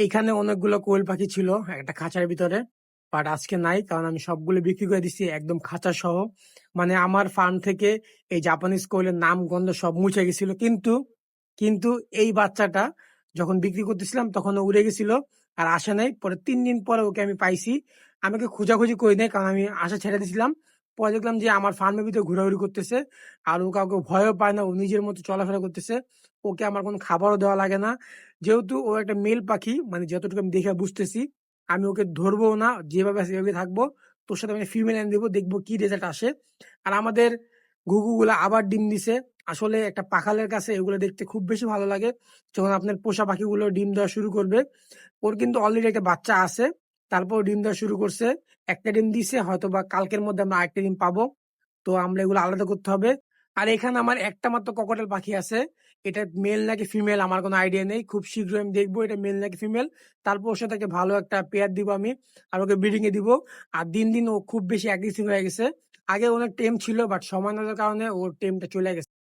এখানে অনেকগুলো কোয়েল পাখি ছিল একটা খাঁচার ভিতরে, বাট আজকে নাই, কারণ আমি সবগুলো বিক্রি করে দিছি একদম খাঁচা সহ। মানে আমার ফার্ম থেকে এই জাপানিজ কোয়েলের নাম গন্ধ সব মুছে গেছিল, কিন্তু কিন্তু এই বাচ্চাটা যখন বিক্রি করতেছিলাম তখন ও উড়ে গেছিল আর আসে নাই। পরে 3 দিন পরে ওকে আমি পাইছি। আমাকে খোঁজাখুঁজি করি নাই, কারণ আমি আশা ছেড়ে দিয়েছিলাম। পরে দেখলাম যে আমার ফার্মের ভিতরে ঘোরাঘুরি করতেছে, আর ও কাউকে ভয়ও পায় না, ও নিজের মতো চলাফেরা করতেছে। ওকে আমার কোনো খাবারও দেওয়া লাগে না, যেহেতু ও একটা মেল পাখি। মানে যতটুকু আমি দেখে বুঝতেছি, আমি ওকে ধরবো না, যেভাবে আছে সেভাবে থাকবো। তোর সাথে আমি ফিমেল এনে দেবো, দেখবো কি রেজাল্ট আসে। আর আমাদের ঘুঘুগুলা আবার ডিম দিছে। আসলে একটা পাখালের কাছে এগুলো দেখতে খুব বেশি ভালো লাগে, যখন আপনার পোষা পাখিগুলো ডিম দেওয়া শুরু করবে। ওর কিন্তু অলরেডি একটা বাচ্চা আছে, তারপর ডিম দেওয়া শুরু করছে। একটা ডিম দিছে, হয়তো বা কালকের মধ্যে আমরা আরেকটা ডিম পাবো। তো আমরা এগুলো আলাদা করতে হবে। আর এখানে আমার একটা মাত্র ককটেল পাখি আছে, এটা মেল নাকি ফিমেল আমার কোনো আইডিয়া নেই। খুব শীঘ্রই আমি দেখবো এটা মেল নাকি ফিমেল। তারপর ওর সাথে একটা ভালো একটা পেয়ার দিব আমি, আর ওকে ব্রিডিং এ দিব। আর দিন দিন ও খুব বেশি অ্যাগ্রেসিভ হয়ে গেছে। আগে অনেক টেম ছিল, বাট সময় না দেওয়ার কারণে ওর টেমটা চলে গেছে।